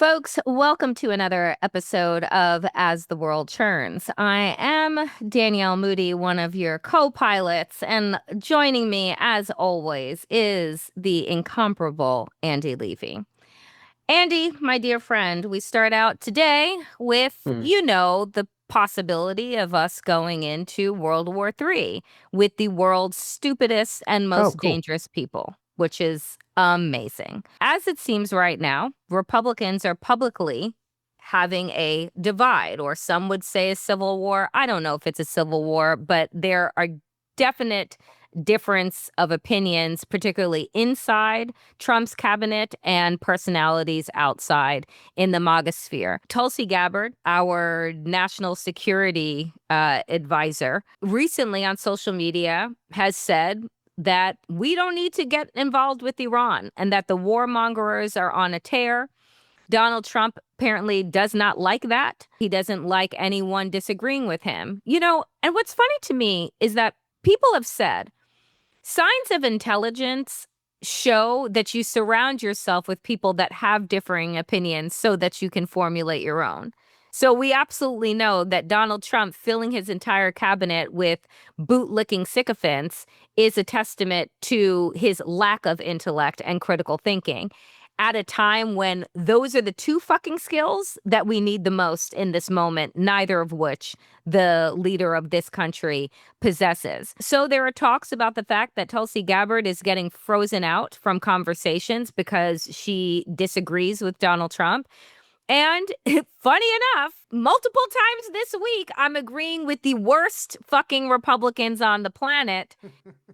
Folks, welcome to another episode of As the World Churns. I am Danielle Moodie, one of your co-pilots, and joining me, as always, is the incomparable Andy Levy. Andy, my dear friend, we start out today with, the possibility of us going into World War III with the world's stupidest and most dangerous people, which is amazing. As it seems right now, Republicans are publicly having a divide, or some would say a civil war. I don't know if it's a civil war, but there are definite difference of opinions, particularly inside Trump's cabinet and personalities outside in the MAGA sphere. Tulsi Gabbard, our national security advisor, recently on social media has said that we don't need to get involved with Iran and that the warmongers are on a tear. Donald Trump apparently does not like that. He doesn't like anyone disagreeing with him. And what's funny to me is that people have said signs of intelligence show that you surround yourself with people that have differing opinions so that you can formulate your own. So we absolutely know that Donald Trump filling his entire cabinet with bootlicking sycophants is a testament to his lack of intellect and critical thinking at a time when those are the two fucking skills that we need the most in this moment, neither of which the leader of this country possesses. So there are talks about the fact that Tulsi Gabbard is getting frozen out from conversations because she disagrees with Donald Trump. And funny enough, multiple times this week, I'm agreeing with the worst fucking Republicans on the planet.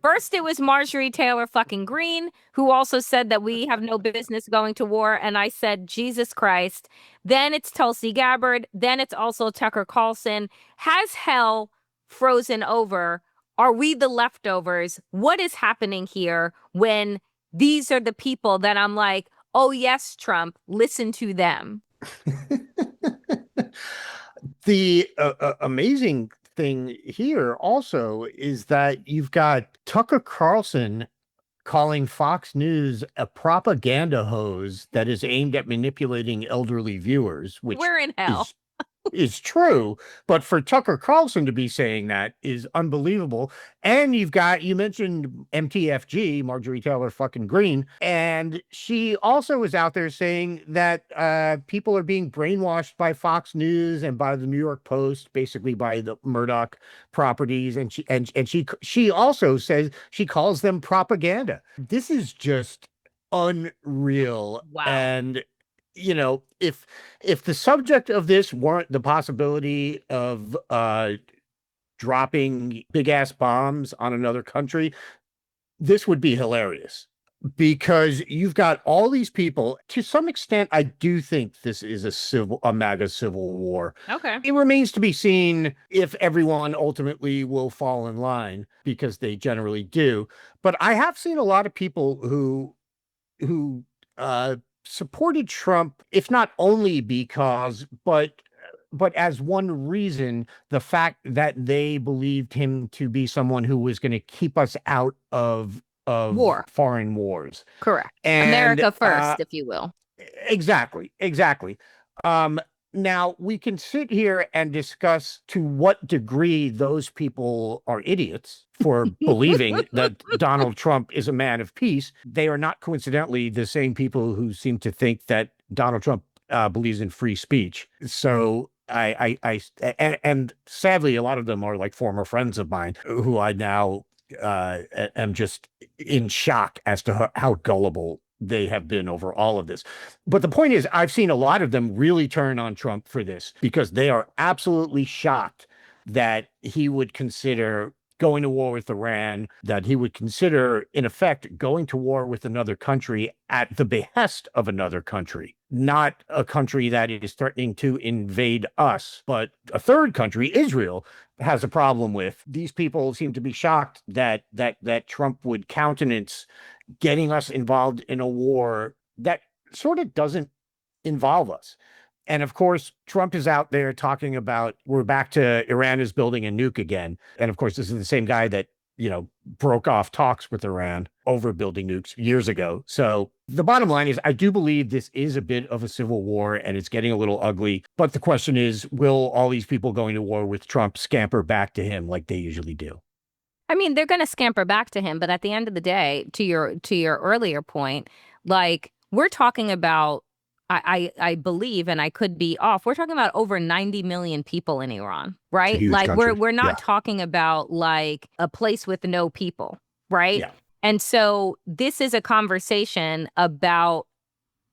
First, it was Marjorie Taylor fucking Greene, who also said that we have no business going to war. And I said, Jesus Christ. Then it's Tulsi Gabbard. Then it's also Tucker Carlson. Has hell frozen over? Are we the leftovers? What is happening here when these are the people that I'm like, oh, yes, Trump, listen to them? The amazing thing here also is that you've got Tucker Carlson calling Fox News a propaganda hose that is aimed at manipulating elderly viewers, which we're in hell. Is true, but for Tucker Carlson to be saying that is unbelievable. And you mentioned MTFG, Marjorie Taylor fucking Greene, and she also is out there saying that people are being brainwashed by Fox News and by the New York Post, basically by the Murdoch properties, and she also says she calls them propaganda. This is just unreal. Wow. And if the subject of this weren't the possibility of dropping big ass bombs on another country, this would be hilarious, because you've got all these people. To some extent, I do think this is a MAGA civil war. Okay. It remains to be seen if everyone ultimately will fall in line, because they generally do. But I have seen a lot of people who supported Trump, if not only because, but as one reason, the fact that they believed him to be someone who was going to keep us out of war, foreign wars. Correct. And, America first, if you will. Exactly. Now, we can sit here and discuss to what degree those people are idiots for believing that Donald Trump is a man of peace. They are not coincidentally the same people who seem to think that Donald Trump believes in free speech. So and sadly, a lot of them are like former friends of mine who I now am just in shock as to how gullible they have been over all of this. But the point is, I've seen a lot of them really turn on Trump for this, because they are absolutely shocked that he would consider going to war with Iran, that he would consider, in effect, going to war with another country at the behest of another country, not a country that is threatening to invade us, but a third country, Israel, has a problem with. These people seem to be shocked that Trump would countenance getting us involved in a war that sort of doesn't involve us. And of course, Trump is out there talking about we're back to Iran is building a nuke again. And of course, this is the same guy that broke off talks with Iran over building nukes years ago. So the bottom line is I do believe this is a bit of a civil war and it's getting a little ugly. But the question is, will all these people going to war with Trump scamper back to him like they usually do? I mean, they're going to scamper back to him, but at the end of the day, to your earlier point, like we're talking about, I believe, and I could be off. We're talking about over 90 million people in Iran, It's a right? huge Like country. we're not Yeah. talking about like a place with no people, right? Yeah. And so this is a conversation about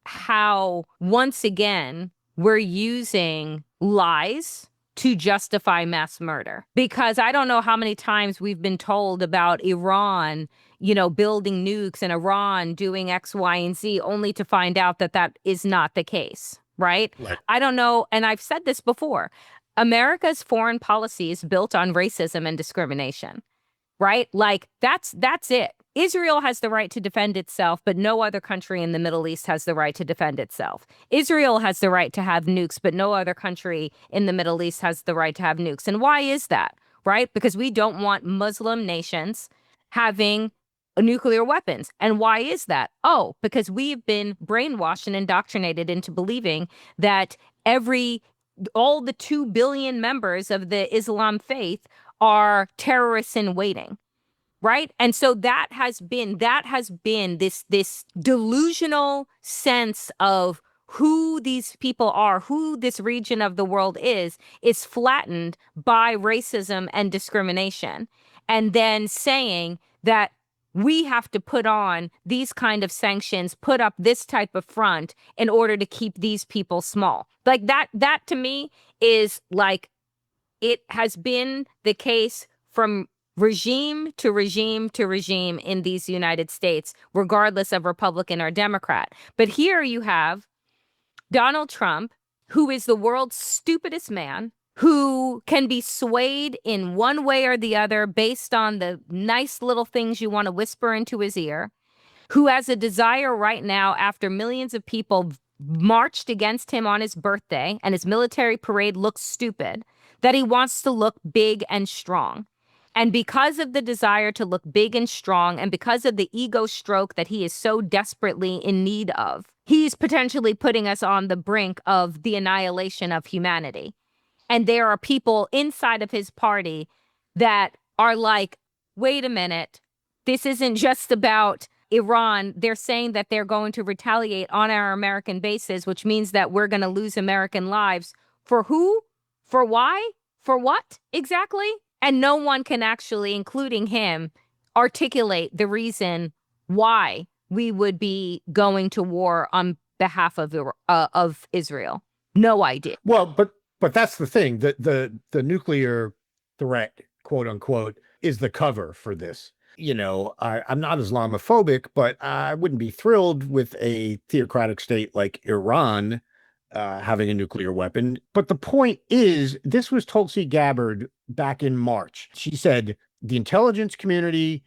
how once again we're using lies to justify mass murder. Because I don't know how many times we've been told about Iran, building nukes and Iran doing X, Y, and Z, only to find out that that is not the case, right? Right. I don't know. And I've said this before. America's foreign policy is built on racism and discrimination, right? Like that's it. Israel has the right to defend itself, but no other country in the Middle East has the right to defend itself. Israel has the right to have nukes, but no other country in the Middle East has the right to have nukes. And why is that? Right? Because we don't want Muslim nations having nuclear weapons. And why is that? Oh, because we've been brainwashed and indoctrinated into believing that all the 2 billion members of the Islam faith are terrorists in waiting, right? And so that has been this delusional sense of who these people are, who this region of the world is flattened by racism and discrimination. And then saying that we have to put on these kind of sanctions, put up this type of front in order to keep these people small. Like that to me is like, it has been the case from regime to regime to regime in these United States, regardless of Republican or Democrat. But here you have Donald Trump, who is the world's stupidest man, who can be swayed in one way or the other based on the nice little things you want to whisper into his ear, who has a desire right now, after millions of people marched against him on his birthday and his military parade looks stupid, that he wants to look big and strong. And because of the desire to look big and strong, and because of the ego stroke that he is so desperately in need of, he's potentially putting us on the brink of the annihilation of humanity. And there are people inside of his party that are like, wait a minute, this isn't just about Iran. They're saying that they're going to retaliate on our American bases, which means that we're going to lose American lives. For who? For why? For what exactly? And no one can actually, including him, articulate the reason why we would be going to war on behalf of Israel. No idea. Well, but that's the thing. The nuclear threat, quote unquote, is the cover for this. I'm not Islamophobic, but I wouldn't be thrilled with a theocratic state like Iran having a nuclear weapon. But the point is, this was Tulsi Gabbard back in March. She said the intelligence community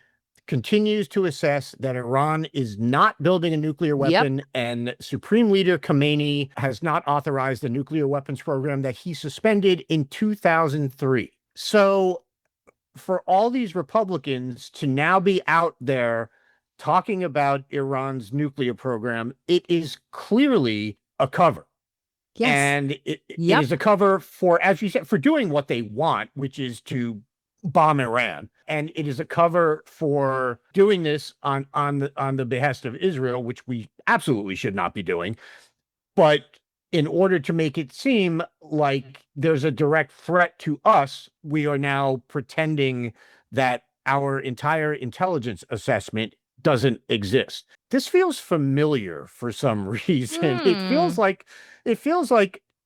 continues to assess that Iran is not building a nuclear weapon, and Supreme Leader Khamenei has not authorized the nuclear weapons program that he suspended in 2003. So for all these Republicans to now be out there talking about Iran's nuclear program, it is clearly a cover. Yes. And it is a cover for, as you said, for doing what they want, which is to bomb Iran. And it is a cover for doing this on the behest of Israel, which we absolutely should not be doing. But in order to make it seem like there's a direct threat to us, we are now pretending that our entire intelligence assessment doesn't exist. This feels familiar for some reason. It feels like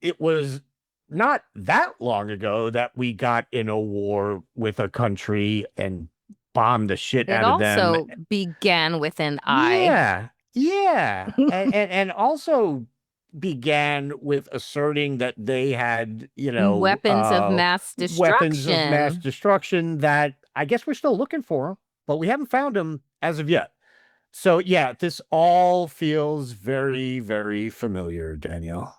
it was not that long ago that we got in a war with a country and bombed the shit out of them. It also began with an I. Yeah. and also began with asserting that they had, weapons of mass destruction that I guess we're still looking for, but we haven't found them as of yet. So yeah, this all feels very, very familiar, Danielle.